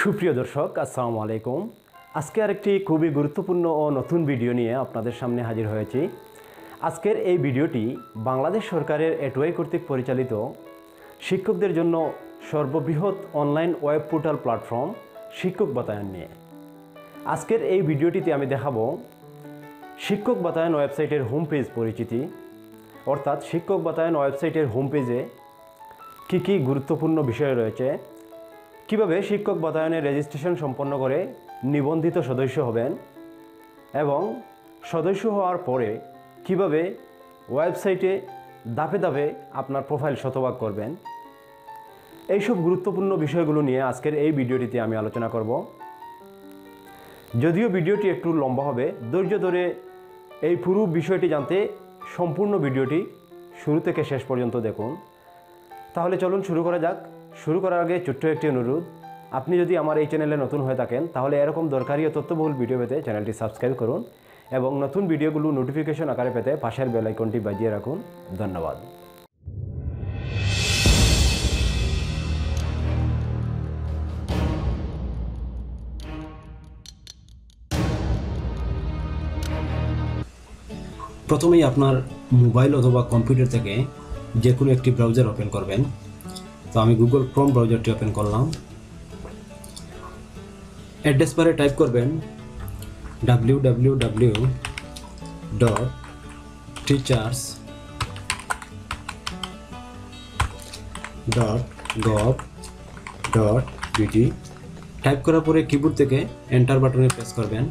সুপ্রিয় দর্শক, আসসালামু আলাইকুম। আজকে আরেকটি খুবই গুরুত্বপূর্ণ ও নতুন ভিডিও নিয়ে আপনাদের সামনে হাজির হয়েছি। আজকের এই ভিডিওটি বাংলাদেশ সরকারের এটওয়াই কর্তৃক পরিচালিত শিক্ষকদের জন্য সর্ববৃহৎ অনলাইন ওয়েব পোর্টাল প্ল্যাটফর্ম শিক্ষক বাতায়ন নিয়ে। আজকের এই ভিডিওটিতে আমি দেখাবো শিক্ষক বাতায়ন ওয়েবসাইটের হোম পেজ পরিচিতি, অর্থাৎ শিক্ষক বাতায়ন ওয়েবসাইটের হোম পেজে কী কী গুরুত্বপূর্ণ বিষয় রয়েছে, কিভাবে শিক্ষক বাতায়নের রেজিস্ট্রেশন সম্পন্ন করে নিবন্ধিত সদস্য হবেন এবং সদস্য হওয়ার পরে কিভাবে ওয়েবসাইটে ধাপে ধাপে আপনার প্রোফাইল শতভাগ করবেন, এইসব গুরুত্বপূর্ণ বিষয়গুলো নিয়ে আজকের এই ভিডিওটিতে আমি আলোচনা করব। যদিও ভিডিওটি একটু লম্বা হবে, ধৈর্য ধরে এই পুরো বিষয়টি জানতে সম্পূর্ণ ভিডিওটি শুরু থেকে শেষ পর্যন্ত দেখুন। তাহলে চলুন শুরু করা যাক। শুরু করার আগে ছোট্ট একটি অনুরোধ, আপনি যদি আমার এই চ্যানেলে নতুন হয়ে থাকেন তাহলে এরকম দরকারি ও তথ্যবহুল ভিডিও পেতে চ্যানেলটি সাবস্ক্রাইব করুন এবং নতুন ভিডিওগুলো নোটিফিকেশন আকারে পেতে পাশের বেল আইকনটি বাজিয়ে রাখুন। ধন্যবাদ। প্রথমেই আপনার মোবাইল অথবা কম্পিউটার থেকে যে কোনো একটি ব্রাউজার ওপেন করবেন। তো আমি গুগল ক্রোম ব্রাউজারটি ওপেন করলাম। অ্যাড্রেস বারে টাইপ করবেন www.teachers.gov.bd। টাইপ করার পরে কিবোর্ড থেকে এন্টার বাটনে প্রেস করবেন।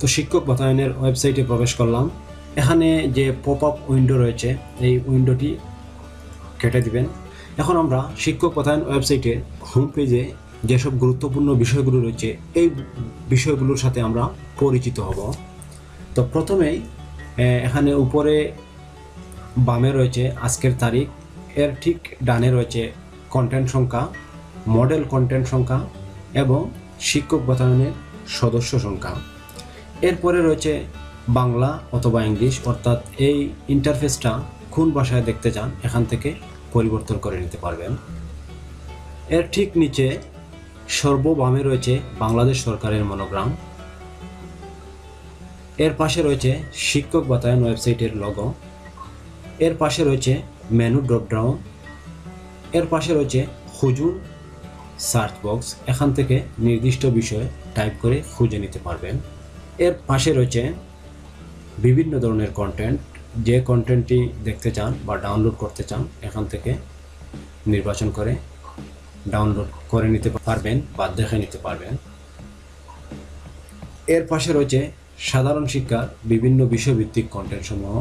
তো শিক্ষক বাতায়নের ওয়েবসাইটে প্রবেশ করলাম। এখানে যে পপ আপ উইন্ডো রয়েছে এই উইন্ডোটি কেটে দিবেন। এখন আমরা শিক্ষক বাতায়ন ওয়েবসাইটের হোম পেজে যেসব গুরুত্বপূর্ণ বিষয়গুলো রয়েছে এই বিষয়গুলোর সাথে আমরা পরিচিত হব। তো প্রথমেই এখানে উপরে বামে রয়েছে আজকের তারিখ, এর ঠিক ডানে রয়েছে কন্টেন্ট সংখ্যা, মডেল কন্টেন্ট সংখ্যা এবং শিক্ষক বাতায়নের সদস্য সংখ্যা। এরপরে রয়েছে বাংলা অথবা ইংলিশ, অর্থাৎ এই ইন্টারফেসটা কোন ভাষায় দেখতে চান এখান থেকে পরিবর্তন করে নিতে পারবেন। এর ঠিক নিচে সর্ববামে রয়েছে বাংলাদেশ সরকারের মনোগ্রাম। এর পাশে রয়েছে শিক্ষক বাতায়ন ওয়েবসাইটের লোগো। এর পাশে রয়েছে মেনু ড্রপডাউন। এর পাশে রয়েছে খুঁজুন সার্চ বক্স, এখান থেকে নির্দিষ্ট বিষয় টাইপ করে খুঁজে নিতে পারবেন। এর পাশে রয়েছে বিভিন্ন ধরনের কন্টেন্ট, যে কন্টেন্টটি দেখতে চান বা ডাউনলোড করতে চান এখান থেকে নির্বাচন করে ডাউনলোড করে নিতে পারবেন বা দেখে নিতে পারবেন। এর পাশে রয়েছে সাধারণ শিক্ষার বিভিন্ন বিষয়ভিত্তিক কন্টেন্ট সমূহ।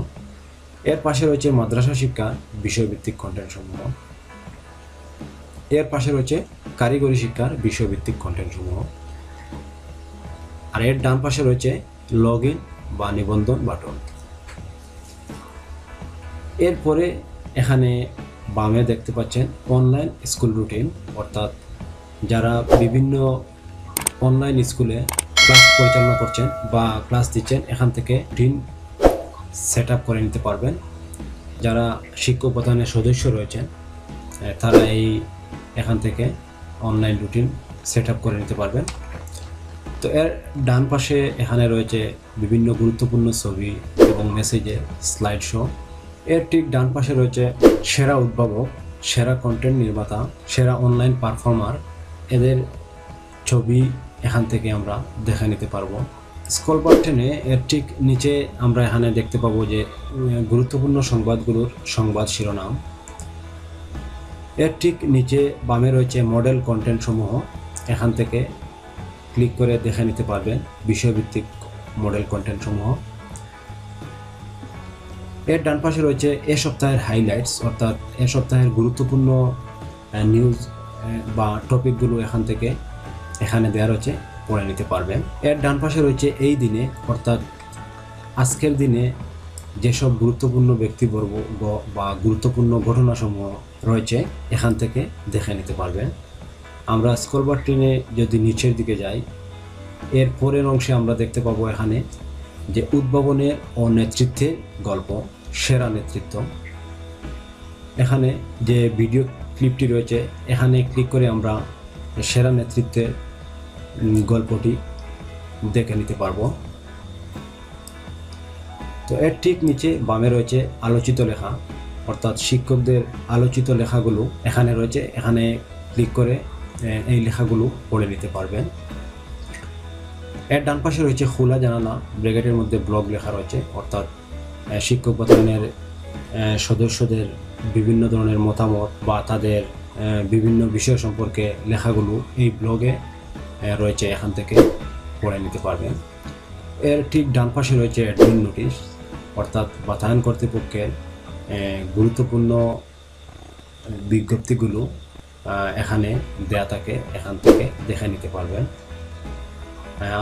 এর পাশে রয়েছে মাদ্রাসা শিক্ষার বিষয়ভিত্তিক কন্টেন্ট সমূহ। এর পাশে রয়েছে কারিগরি শিক্ষার বিষয়ভিত্তিক কন্টেন্ট সমূহ। আর এর ডান পাশে রয়েছে লগ ইন বা নিবন্ধন বাটন। এরপরে এখানে বামে দেখতে পাচ্ছেন অনলাইন স্কুল রুটিন, অর্থাৎ যারা বিভিন্ন অনলাইন স্কুলে ক্লাস পরিচালনা করছেন বা ক্লাস দিচ্ছেন এখান থেকে রুটিন সেট আপ করে নিতে পারবেন। যারা শিক্ষক বাতায়নের সদস্য রয়েছেন তারা এখান থেকে অনলাইন রুটিন সেট আপ করে নিতে পারবেন। তো এর ডান পাশে এখানে রয়েছে বিভিন্ন গুরুত্বপূর্ণ ছবি এবং মেসেজের স্লাইড শো। এর ঠিক ডান পাশে রয়েছে সেরা উদ্ভাবক, সেরা কন্টেন্ট নির্মাতা, সেরা অনলাইন পারফর্মার, এদের ছবি এখান থেকে আমরা দেখে নিতে পারবো। স্ক্রল বার টেনে এর ঠিক নিচে আমরা এখানে দেখতে পাবো যে গুরুত্বপূর্ণ সংবাদগুলোর সংবাদ শিরোনাম। এর ঠিক নিচে বামে রয়েছে মডেল কন্টেন্ট সমূহ, এখান থেকে ক্লিক করে দেখে নিতে পারবেন বিষয়ভিত্তিক মডেল কন্টেন্ট সমূহ। এর ডান পাশে রয়েছে এ সপ্তাহের হাইলাইটস, অর্থাৎ এ সপ্তাহের গুরুত্বপূর্ণ নিউজ বা টপিকগুলো এখান থেকে এখানে দেওয়া রয়েছে, পড়ে নিতে পারবেন। এর ডান পাশে রয়েছে এই দিনে, অর্থাৎ আজকের দিনে যেসব গুরুত্বপূর্ণ ব্যক্তিবর্গ বা গুরুত্বপূর্ণ ঘটনাসমূহ রয়েছে এখান থেকে দেখে নিতে পারবেন। আমরা স্ক্রল বার টেনে যদি নিচের দিকে যাই, এর পরের অংশে আমরা দেখতে পাবো এখানে যে উদ্ভাবনে ও নেতৃত্বে গল্প, সেরা নেতৃত্ব। এখানে যে ভিডিও ক্লিপটি রয়েছে এখানে ক্লিক করে আমরা সেরা নেতৃত্বের গল্পটি দেখে নিতে পারবো। তো এর ঠিক নিচে বামে রয়েছে আলোচিত লেখা, অর্থাৎ শিক্ষকদের আলোচিত লেখাগুলো এখানে রয়েছে। এখানে ক্লিক করে এই লেখাগুলো পড়ে নিতে পারবেন। এর ডান পাশে রয়েছে খোলা জানালা, ব্র্যাকেটের মধ্যে ব্লগ লেখা রয়েছে, অর্থাৎ শিক্ষক বাতায়নের সদস্যদের বিভিন্ন ধরনের মতামত বা তাদের বিভিন্ন বিষয় সম্পর্কে লেখাগুলো এই ব্লগে রয়েছে, এখান থেকে পড়ে নিতে পারবেন। এর ঠিক ডান পাশে রয়েছে অ্যাডমিন নোটিশ, অর্থাৎ বাতায়ন কর্তৃপক্ষের গুরুত্বপূর্ণ বিজ্ঞপ্তিগুলো এখানে দেয়া থাকে, এখান থেকে দেখে নিতে পারবেন।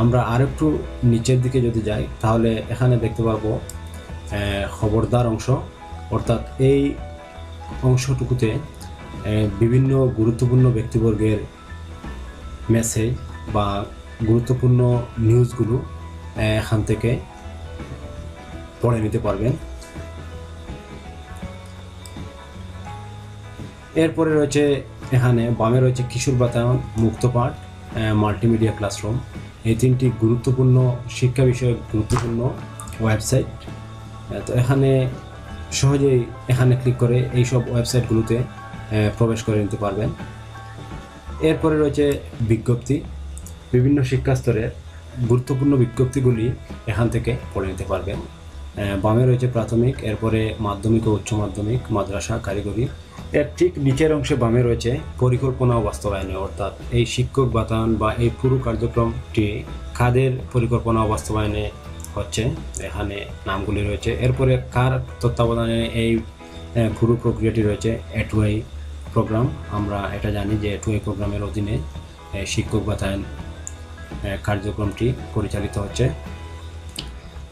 আমরা আরেকটু নিচের দিকে যদি যাই তাহলে এখানে দেখতে পাবো খবরদার অংশ, অর্থাৎ এই অংশটুকুতে বিভিন্ন গুরুত্বপূর্ণ ব্যক্তিবর্গের মেসেজ বা গুরুত্বপূর্ণ নিউজগুলো এখান থেকে পড়ে নিতে পারবেন। এরপরে রয়েছে এখানে বামে রয়েছে কিশোর বাতায়ন, মুক্ত পাঠ, মাল্টিমিডিয়া ক্লাসরুম। এই তিনটি গুরুত্বপূর্ণ শিক্ষা বিষয়ক গুরুত্বপূর্ণ ওয়েবসাইট। তো এখানে সহজেই এখানে ক্লিক করে এইসব ওয়েবসাইটগুলোতে প্রবেশ করে নিতে পারবেন। এরপরে রয়েছে বিজ্ঞপ্তি, বিভিন্ন শিক্ষা স্তরের গুরুত্বপূর্ণ বিজ্ঞপ্তিগুলি এখান থেকে পড়ে নিতে পারবেন। বামে রয়েছে প্রাথমিক, এরপরে মাধ্যমিক ও উচ্চ মাধ্যমিক, মাদ্রাসা, কারিগরি। এর ঠিক নিচের অংশে বামে রয়েছে পরিকল্পনা ও বাস্তবায়নে, অর্থাৎ এই শিক্ষক বাতায়ন বা এই পুরো কার্যক্রমটি কাদের পরিকল্পনা ও বাস্তবায়নে হচ্ছে, এখানে নামগুলি রয়েছে। এরপরে কার তত্ত্বাবধানে এই পুরো প্রক্রিয়াটি রয়েছে, এটুআই প্রোগ্রাম। আমরা এটা জানি যে এটুআই প্রোগ্রামের অধীনে শিক্ষক বাতায়ন কার্যক্রমটি পরিচালিত হচ্ছে।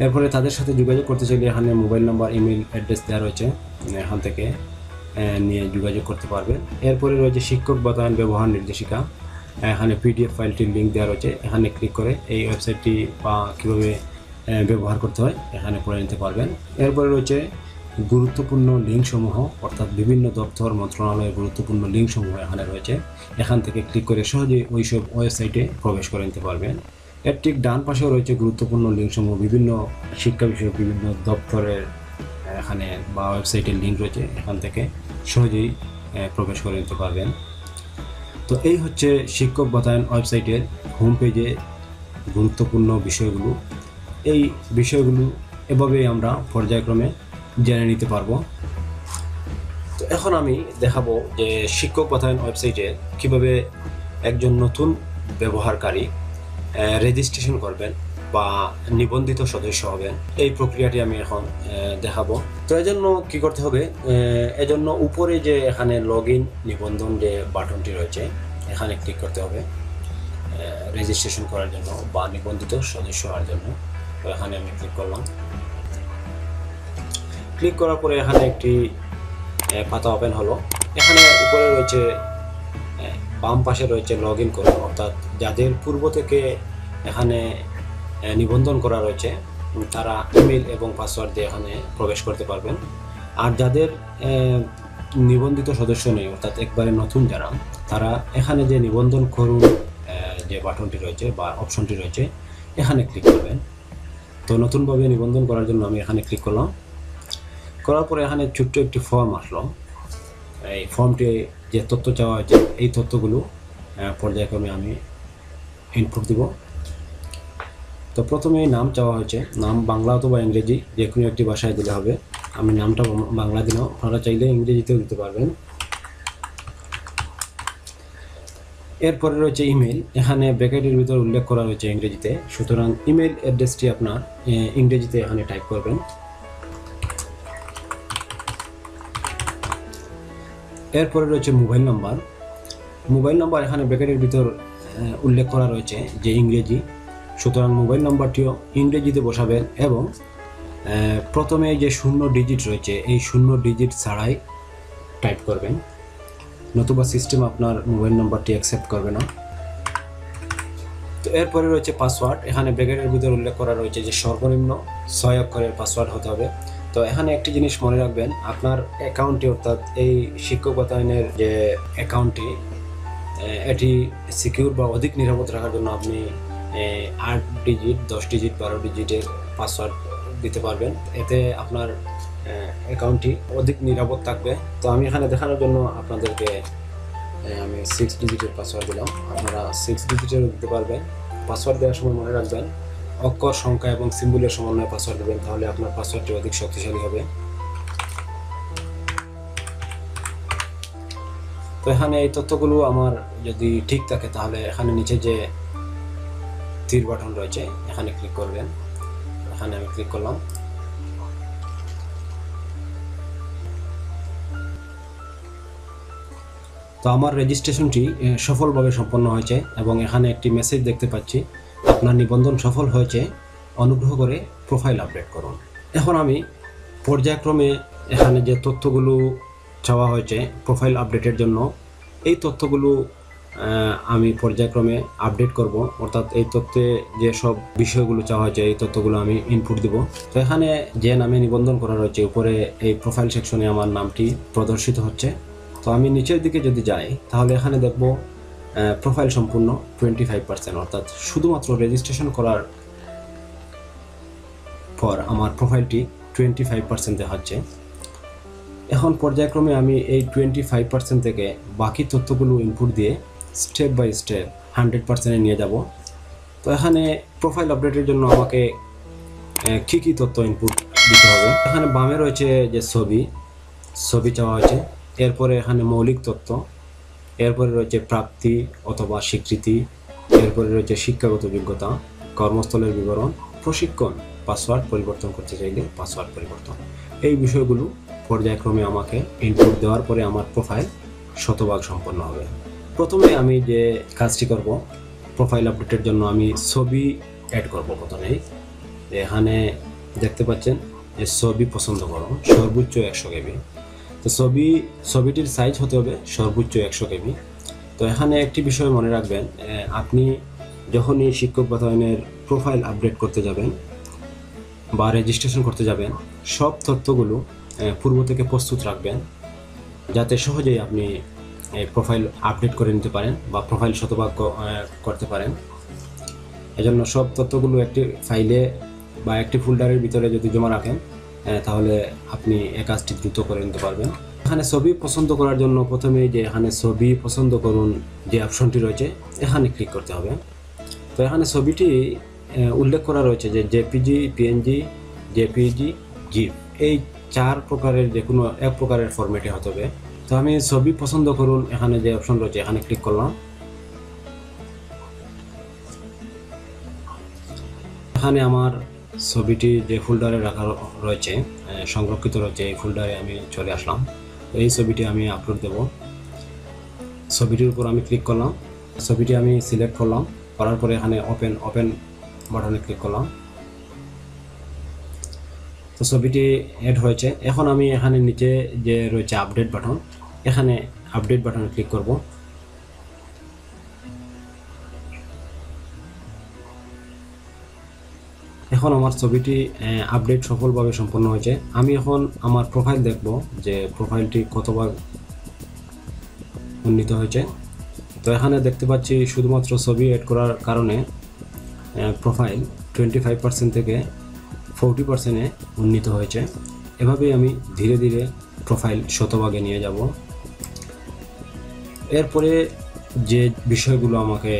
এরপরে তাদের সাথে যোগাযোগ করতে চাইলে এখানে মোবাইল নাম্বার, ইমেল অ্যাড্রেস দেওয়া রয়েছে, এখান থেকে নিয়ে যোগাযোগ করতে পারবেন। এরপরে রয়েছে শিক্ষক বাতায়ন ব্যবহার নির্দেশিকা, এখানে পিডিএফ ফাইলটির লিঙ্ক দেওয়া রয়েছে, এখানে ক্লিক করে এই ওয়েবসাইটটি বা কীভাবে ব্যবহার করতে হয় এখানে পড়ে নিতে পারবেন। এরপরে রয়েছে গুরুত্বপূর্ণ লিঙ্কসমূহ, অর্থাৎ বিভিন্ন দপ্তর মন্ত্রণালয়ের গুরুত্বপূর্ণ লিঙ্কসমূহ এখানে রয়েছে, এখান থেকে ক্লিক করে সহজেই ওইসব ওয়েবসাইটে প্রবেশ করে নিতে পারবেন। এর ঠিক ডান পাশেও রয়েছে গুরুত্বপূর্ণ লিঙ্কসমূহ, বিভিন্ন শিক্ষা বিষয়ক বিভিন্ন দপ্তরের এখানে বা ওয়েবসাইটের লিঙ্ক রয়েছে, এখান থেকে সহজেই প্রবেশ করে নিতে পারবেন। তো এই হচ্ছে শিক্ষক বাতায়ন ওয়েবসাইটের হোম পেজে গুরুত্বপূর্ণ বিষয়গুলো। এই বিষয়গুলো এভাবেই আমরা পর্যায়ক্রমে জেনে নিতে পারবো। তো এখন আমি দেখাবো যে শিক্ষক বাতায়ন ওয়েবসাইটে কিভাবে একজন নতুন ব্যবহারকারী রেজিস্ট্রেশন করবেন বা নিবন্ধিত সদস্য হবেন, এই প্রক্রিয়াটি আমি এখন দেখাবো। তো এজন্য কি করতে হবে, এজন্য উপরে যে এখানে লগ ইন নিবন্ধন যে বাটনটি রয়েছে এখানে ক্লিক করতে হবে রেজিস্ট্রেশন করার জন্য বা নিবন্ধিত সদস্য হওয়ার জন্য। তো এখানে আমি ক্লিক করলাম। ক্লিক করার পরে এখানে একটি পাতা ওপেন হলো। এখানে উপরে রয়েছে বাম পাশে রয়েছে লগ ইন করুন, অর্থাৎ যাদের পূর্ব থেকে এখানে নিবন্ধন করা রয়েছে তারা ইমেল এবং পাসওয়ার্ড দিয়ে এখানে প্রবেশ করতে পারবেন। আর যাদের নিবন্ধিত সদস্য নেই, অর্থাৎ একবারে নতুন যারা, তারা এখানে যে নিবন্ধন করুন যে বাটনটি রয়েছে বা অপশনটি রয়েছে এখানে ক্লিক করবেন। তো নতুনভাবে নিবন্ধন করার জন্য আমি এখানে ক্লিক করলাম। করার পরে এখানে ছোট্ট একটি ফর্ম আসলো। এই ফর্মটি যে তথ্য চাওয়া হয়েছে এই তথ্যগুলো পর্যায়ক্রমে আমি ইনপুট দিব। তো প্রথমে নাম চাওয়া হয়েছে, নাম বাংলা অথবা ইংরেজি যে কোনো একটি ভাষায় দিলে হবে। আমি নামটা বাংলা দিলাম, আপনারা চাইলে ইংরেজিতেও দিতে পারবেন। এরপরে রয়েছে ইমেল, এখানে ব্র্যাকেটের ভিতর উল্লেখ করা রয়েছে ইংরেজিতে, সুতরাং ইমেল অ্যাড্রেসটি আপনার ইংরেজিতে এখানে টাইপ করবেন। এরপরে রয়েছে মোবাইল নাম্বার, মোবাইল নাম্বার এখানে ব্র্যাকেটের ভিতর উল্লেখ করা রয়েছে যে ইংরেজি, সুতরাং মোবাইল নাম্বারটিও ইংরেজিতে বসাবেন এবং প্রথমে যে 0 ডিজিট রয়েছে এই 0 ডিজিট ছাড়াই টাইপ করবেন, নতুবা সিস্টেম আপনার মোবাইল নাম্বারটি অ্যাকসেপ্ট করবে না। তো এরপরে রয়েছে পাসওয়ার্ড। এখানে ব্র্যাকেটের ভিতরে উল্লেখ করা রয়েছে যে সর্বনিম্ন 6 অক্ষরের পাসওয়ার্ড হতে হবে। তো এখানে একটি জিনিস মনে রাখবেন, আপনার অ্যাকাউন্টটি অর্থাৎ এই শিক্ষক বাতায়নের যে অ্যাকাউন্টটি এটি সিকিউর বা অধিক নিরাপদ রাখার জন্য আপনি 8 ডিজিট, 10 ডিজিট, 12 ডিজিটের পাসওয়ার্ড দিতে পারবেন। এতে আপনার অ্যাকাউন্টটি অধিক নিরাপদ থাকবে। তো আমি এখানে দেখানোর জন্য আপনাদেরকে আমি 6 ডিজিটের পাসওয়ার্ড দিলাম। আপনারা 6 ডিজিটেরও দিতে পারবেন। পাসওয়ার্ড দেওয়ার সময় মনে রাখবেন অক্ষর, সংখ্যা এবং সিম্বলের সমন্বয়ে পাসওয়ার্ড দেবেন, তাহলে আপনার পাসওয়ার্ডটি অধিক শক্তিশালী হবে। তো এখানে এই তথ্যগুলো আমার যদি ঠিক থাকে তাহলে এখানে নিচে যে তীর বাটন রয়েছে এখানে ক্লিক করবেন। এখানে আমি ক্লিক করলাম। তো আমার রেজিস্ট্রেশনটি সফলভাবে সম্পন্ন হয়েছে এবং এখানে একটি মেসেজ দেখতে পাচ্ছি, আপনার নিবন্ধন সফল হয়েছে, অনুগ্রহ করে প্রোফাইল আপডেট করুন। এখন আমি পর্যায়ক্রমে এখানে যে তথ্যগুলো চাওয়া হয়েছে প্রোফাইল আপডেটের জন্য, এই তথ্যগুলো আমি পর্যায়ক্রমে আপডেট করব। অর্থাৎ এই তথ্যে যে সব বিষয়গুলো চাওয়া হয়েছে এই তথ্যগুলো আমি ইনপুট দেব। তো এখানে যে নামে নিবন্ধন করা রয়েছে উপরে এই প্রোফাইল সেকশনে আমার নামটি প্রদর্শিত হচ্ছে। তো আমি নিচের দিকে যদি যাই তাহলে এখানে দেখব প্রোফাইল সম্পূর্ণ 25%, অর্থাৎ শুধুমাত্র রেজিস্ট্রেশন করার পর আমার প্রোফাইলটি 25% দেখাচ্ছে। এখন পর্যায়ক্রমে আমি এই 25% থেকে বাকি তথ্যগুলো ইনপুট দিয়ে স্টেপ বাই স্টেপ 100%-এ নিয়ে যাব। তো এখানে প্রোফাইল আপডেটের জন্য আমাকে কী কী তথ্য ইনপুট দিতে হবে, এখানে বামে রয়েছে যে ছবি চাওয়া হয়েছে, এরপরে এখানে মৌলিক তথ্য, এরপরে রয়েছে প্রাপ্তি অথবা স্বীকৃতি, এরপরে রয়েছে শিক্ষাগত যোগ্যতা, কর্মস্থলের বিবরণ, প্রশিক্ষণ, পাসওয়ার্ড পরিবর্তন করতে চাইলে পাসওয়ার্ড পরিবর্তন। এই বিষয়গুলো পর্যায়ক্রমে আমাকে ইনপুট দেওয়ার পরে আমার প্রোফাইল শতভাগ সম্পন্ন হবে। প্রথমে আমি যে কাজটি করব, প্রোফাইল আপডেটের জন্য আমি ছবি অ্যাড করব। প্রথমেই এখানে দেখতে পাচ্ছেন যে ছবি পছন্দ করুন, সর্বোচ্চ 100 KB। তো ছবিটির সাইজ হতে হবে সর্বোচ্চ 100 KB। তো এখানে একটি বিষয় মনে রাখবেন, আপনি যখনই শিক্ষক বাতায়নের প্রোফাইল আপডেট করতে যাবেন বা রেজিস্ট্রেশন করতে যাবেন, সব তথ্যগুলো পূর্ব থেকে প্রস্তুত রাখবেন, যাতে সহজেই আপনি প্রোফাইল আপডেট করে নিতে পারেন বা প্রোফাইল শতভাগ করতে পারেন। এজন্য সব তথ্যগুলো একটি ফাইলে বা একটি ফোল্ডারের ভিতরে যদি জমা রাখেন তাহলে আপনি এই কাজটি দ্রুত করে নিতে পারবেন। এখানে ছবি পছন্দ করার জন্য প্রথমে যে এখানে ছবি পছন্দ করুন যে অপশনটি রয়েছে এখানে ক্লিক করতে হবে। তো এখানে ছবিটি উল্লেখ করা রয়েছে যে জেপিজি, পিএনজি, জেপিজি, জিপ, এই 4 প্রকারের যে কোনো এক প্রকারের ফরম্যাটে হতে হবে। তো আমি ছবি পছন্দ করুন এখানে যে অপশন রয়েছে এখানে ক্লিক করলাম। এখানে আমার ছবিটি যে ফোল্ডারে রাখা রয়েছে, সংরক্ষিত রয়েছে, এই ফোল্ডারে আমি চলে আসলাম। তো এই ছবিটি আমি আপলোড দেব। ছবিটির উপর আমি ক্লিক করলাম, ছবিটি আমি সিলেক্ট করলাম, করার পরে এখানে ওপেন বাটনে ক্লিক করলাম। তো ছবিটি অ্যাড হয়েছে। এখন আমি এখানে নিচে যে রয়েছে আপডেট বাটন, এখানে আপডেট বাটনে ক্লিক করব। এখন আমার ছবিটি আপডেট সফলভাবে সম্পন্ন হয়েছে। আমি এখন আমার প্রোফাইল দেখব যে প্রোফাইলটি কতবার উন্নীত হয়েছে। তো এখানে দেখতে পাচ্ছি শুধুমাত্র ছবি অ্যাড করার কারণে প্রোফাইল 25% থেকে 40%-এ উন্নীত হয়েছে। এভাবেই আমি ধীরে ধীরে প্রোফাইল শতভাগে নিয়ে যাব। এরপরে যে বিষয়গুলো আমাকে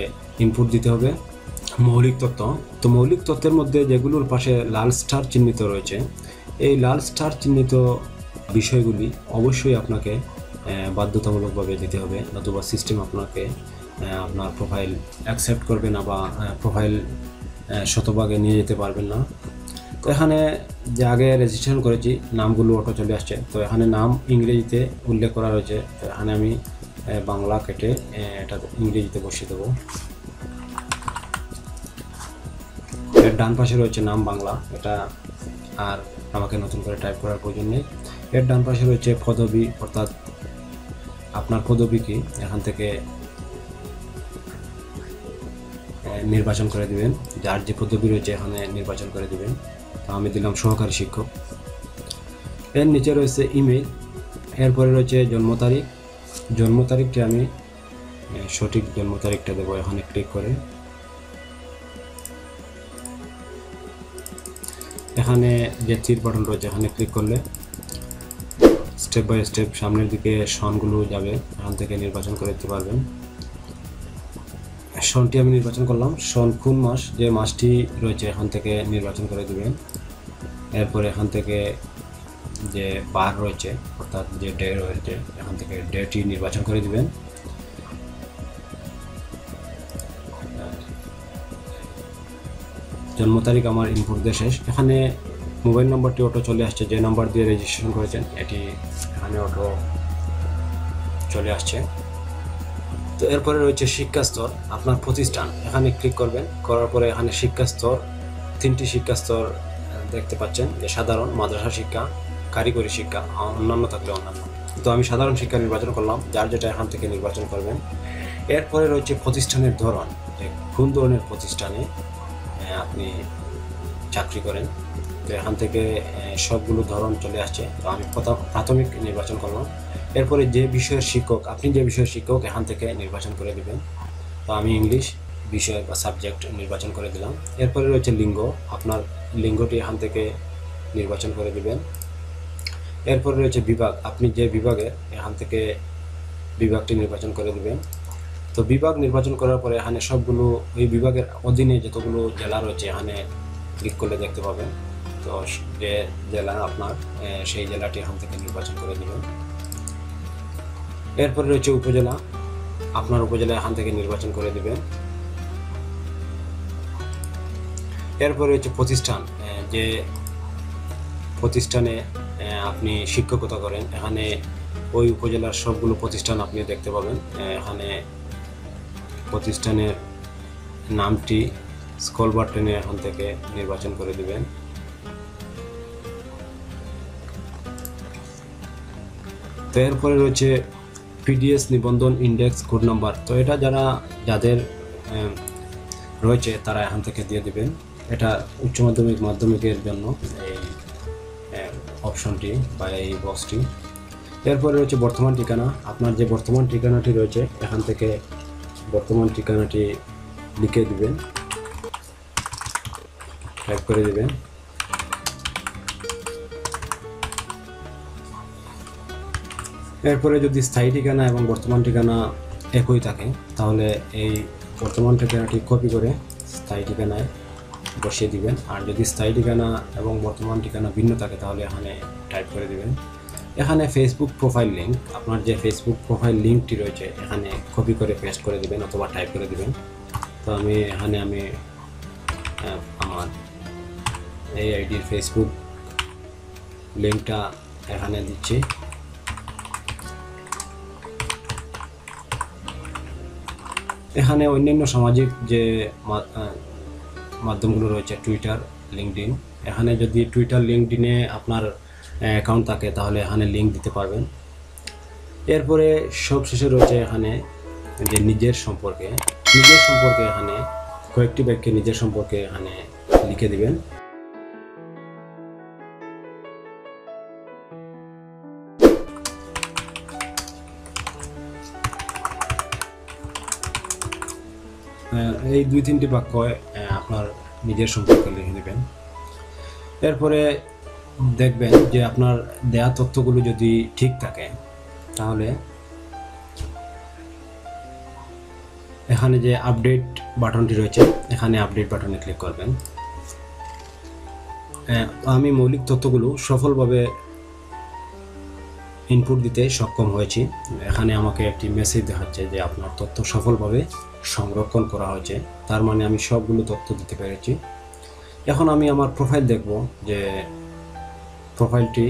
ইনপুট দিতে হবে, মৌলিক তথ্য। তো মৌলিক তথ্যের মধ্যে যেগুলোর পাশে লাল স্টার চিহ্নিত রয়েছে, এই লাল স্টার চিহ্নিত বিষয়গুলি অবশ্যই আপনাকে বাধ্যতামূলকভাবে দিতে হবে, নতুবা সিস্টেম আপনাকে আপনার প্রোফাইল অ্যাকসেপ্ট করবে না বা প্রোফাইল শতভাগে নিয়ে যেতে পারবেন না। তো এখানে যে আগে রেজিস্ট্রেশন করেছি নামগুলো অটো চলে আসছে। তো এখানে নাম ইংরেজিতে উল্লেখ করা রয়েছে। তো এখানে আমি বাংলা কেটে এটা ইংরেজিতে বসিয়ে দেবো। এর ডান পাশে রয়েছে নাম বাংলা, এটা আর আমাকে নতুন করে টাইপ করার প্রয়োজন নেই। এর ডান পাশে রয়েছে পদবি, অর্থাৎ আপনার পদবি কি, এখান থেকে নির্বাচন করে দিবেন, যার যে পদবি রয়েছে এখানে নির্বাচন করে দিবেন। তো আমি দিলাম সহকারী শিক্ষক। এর নিচে রয়েছে ইমেল, এরপরে রয়েছে জন্ম তারিখ। জন্ম তারিখটি আমি সঠিক জন্ম তারিখটা দেবো, এখানে ক্লিক করে। এখানে যে তীর বাটন রয়েছে এখানে ক্লিক করলে স্টেপ বাই স্টেপ সামনের দিকে সনগুলো যাবে, এখান থেকে নির্বাচন করে দিতে পারবেন। সনটি আমি নির্বাচন করলাম। সন কোন মাস, যে মাসটি রয়েছে এখান থেকে নির্বাচন করে দিবেন। এরপরে এখান থেকে যে বার রয়েছে অর্থাৎ যে ডে রয়েছে এখান থেকে ডেটি নির্বাচন করে দিবেন। জন্ম তারিখ আমার ইনপুট দিয়ে শেষ। এখানে মোবাইল নম্বরটি অটো চলে আসছে, যে নাম্বার দিয়ে রেজিস্ট্রেশন করেছেন এটি এখানে অটো চলে আসছে। তো এরপরে রয়েছে শিক্ষা স্তর, আপনার প্রতিষ্ঠান, এখানে ক্লিক করবেন। করার পরে এখানে শিক্ষা স্তর, 3টি শিক্ষা স্তর দেখতে পাচ্ছেন, যে সাধারণ, মাদ্রাসা শিক্ষা, কারিগরি শিক্ষা, অন্যান্য থাকলে অন্যান্য। তো আমি সাধারণ শিক্ষা নির্বাচন করলাম, যার যেটা এখান থেকে নির্বাচন করবেন। এরপরে রয়েছে প্রতিষ্ঠানের ধরন, যে কোন ধরনের প্রতিষ্ঠানে আপনি চাকরি করেন। তো এখান থেকে সবগুলো ধরন চলে আসছে। তো আমি প্রাথমিক নির্বাচন করলাম। এরপরে যে বিষয়ের শিক্ষক, আপনি যে বিষয়ের শিক্ষক এখান থেকে নির্বাচন করে দিবেন। তো আমি ইংলিশ বিষয় বা সাবজেক্ট নির্বাচন করে দিলাম। এরপরে রয়েছে লিঙ্গ, আপনার লিঙ্গটি এখান থেকে নির্বাচন করে দিবেন। এরপরে রয়েছে বিভাগ, আপনি যে বিভাগের এখান থেকে বিভাগটি নির্বাচন করে দিবেন। তো বিভাগ নির্বাচন করার পরে এখানে সবগুলো ওই বিভাগের অধীনে যতগুলো জেলা রয়েছে এখানে ক্লিক করলে দেখতে পাবেন। তো যে জেলা আপনার সেই জেলাটি এখান থেকে নির্বাচন করে দিবেন। এরপরে রয়েছে উপজেলা, আপনার উপজেলা এখান থেকে নির্বাচন করে দিবেন। এরপরে রয়েছে প্রতিষ্ঠান, যে প্রতিষ্ঠানে আপনি শিক্ষকতা করেন এখানে ওই উপজেলার সবগুলো প্রতিষ্ঠান আপনি দেখতে পাবেন। এখানে প্রতিষ্ঠানের নামটি স্ক্রল বাটনে এখান থেকে নির্বাচন করে দিবেন। তো এরপরে রয়েছে পিডিএস নিবন্ধন ইন্ডেক্স কোড নাম্বার। তো এটা যাদের রয়েছে তারা এখান থেকে দিয়ে দিবেন। এটা উচ্চ মাধ্যমিক মাধ্যমিকের জন্য এই অপশনটি বা এই বক্সটি। এরপরে রয়েছে বর্তমান ঠিকানা, আপনার যে বর্তমান ঠিকানাটি রয়েছে এখান থেকে বর্তমান ঠিকানাটি লিখে দিবেন, টাইপ করে দিবেন। এরপরে যদি স্থায়ী ঠিকানা এবং বর্তমান ঠিকানা একই থাকে তাহলে এই বর্তমান ঠিকানাটি কপি করে স্থায়ী ঠিকানায় বসিয়ে দিবেন। আর যদি স্থায়ী ঠিকানা এবং বর্তমান ঠিকানা ভিন্ন থাকে তাহলে এখানে টাইপ করে দিবেন। এখানে ফেসবুক প্রোফাইল লিঙ্ক, আপনার যে ফেসবুক প্রোফাইল লিঙ্কটি রয়েছে এখানে কপি করে পেস্ট করে দিবেন অথবা টাইপ করে দিবেন। তো আমি এখানে আমার এই আইডির ফেসবুক লিঙ্কটা এখানে দিচ্ছি। এখানে অন্যান্য সামাজিক যে মাধ্যমগুলো রয়েছে টুইটার, লিঙ্কডিন, এখানে যদি টুইটার লিঙ্কডিনে আপনার অ্যাকাউন্ট থাকে তাহলে এখানে লিঙ্ক দিতে পারবেন। এরপরে সবশেষে রয়েছে এখানে যে নিজের সম্পর্কে এখানে কয়েকটি বাক্যে নিজের সম্পর্কে এখানে লিখে দিবেন। এই 2-3টি বাক্য আপনার নিজের সম্পর্কে লিখে নেবেন। এরপরে দেখবেন যে আপনার দেয়া তথ্যগুলো যদি ঠিক থাকে তাহলে এখানে যে আপডেট বাটনটি রয়েছে এখানে আপডেট বাটনে ক্লিক করবেন। আমি মৌলিক তথ্যগুলো সফলভাবে ইনপুট দিতে সক্ষম হয়েছি। এখানে আমাকে একটি মেসেজ দেখাচ্ছে যে আপনার তথ্য সফলভাবে সংরক্ষণ করা হয়েছে, তার মানে আমি সবগুলো তথ্য দিতে পেরেছি। এখন আমি আমার প্রোফাইল দেখব যে প্রোফাইলটি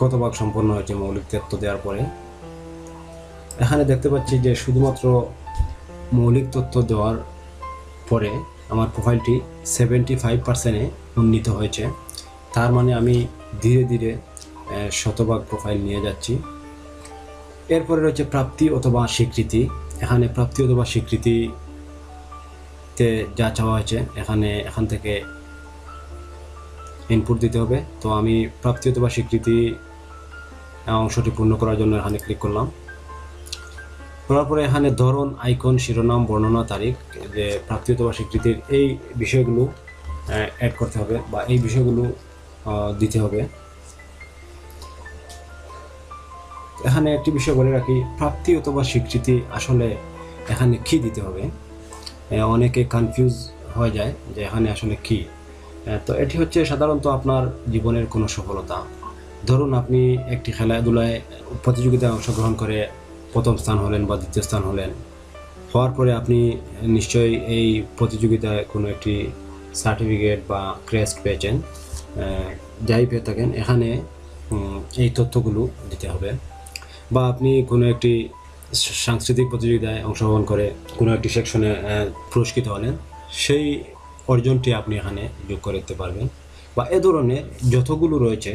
কত ভাগ সম্পন্ন হয়েছে মৌলিক তথ্য দেওয়ার পরে। এখানে দেখতে পাচ্ছি যে শুধুমাত্র মৌলিক তথ্য দেওয়ার পরে আমার প্রোফাইলটি 75%-এ উন্নীত হয়েছে, তার মানে আমি ধীরে ধীরে শতভাগ প্রোফাইল নিয়ে যাচ্ছি। এরপরে রয়েছে প্রাপ্তি অথবা স্বীকৃতি। এখানে প্রাপ্তি অথবা স্বীকৃতি তে যা চাওয়া হয়েছে এখান থেকে ইনপুট দিতে হবে। তো আমি প্রাপ্তি অথবা স্বীকৃতি অংশটি পূর্ণ করার জন্য এখানে ক্লিক করলাম। করার পরে এখানে ধরন, আইকন, শিরোনাম, বর্ণনা, তারিখ, যে প্রাপ্তি অথবা স্বীকৃতির এই বিষয়গুলো অ্যাড করতে হবে বা এই বিষয়গুলো দিতে হবে। এখানে একটি বিষয় বলে রাখি, প্রাপ্তি অথবা স্বীকৃতি আসলে এখানে কি দিতে হবে, অনেকে কনফিউজ হয়ে যায় যে এখানে আসলে কি। তো এটি হচ্ছে সাধারণত আপনার জীবনের কোনো সফলতা। ধরুন আপনি একটি খেলাধুলায় প্রতিযোগিতায় অংশগ্রহণ করে প্রথম স্থান হলেন বা দ্বিতীয় স্থান হলেন, হওয়ার পরে আপনি নিশ্চয়ই এই প্রতিযোগিতায় কোনো একটি সার্টিফিকেট বা ক্রেস্ট পেয়েছেন, যাই পেয়ে থাকেন এখানে এই তথ্যগুলো দিতে হবে। বা আপনি কোনো একটি সাংস্কৃতিক প্রতিযোগিতায় অংশগ্রহণ করে কোনো একটি সেকশনে পুরস্কৃত হলেন, সেই অর্জনটি আপনি এখানে যোগ করে দিতে পারবেন। বা এ ধরনের যতগুলো রয়েছে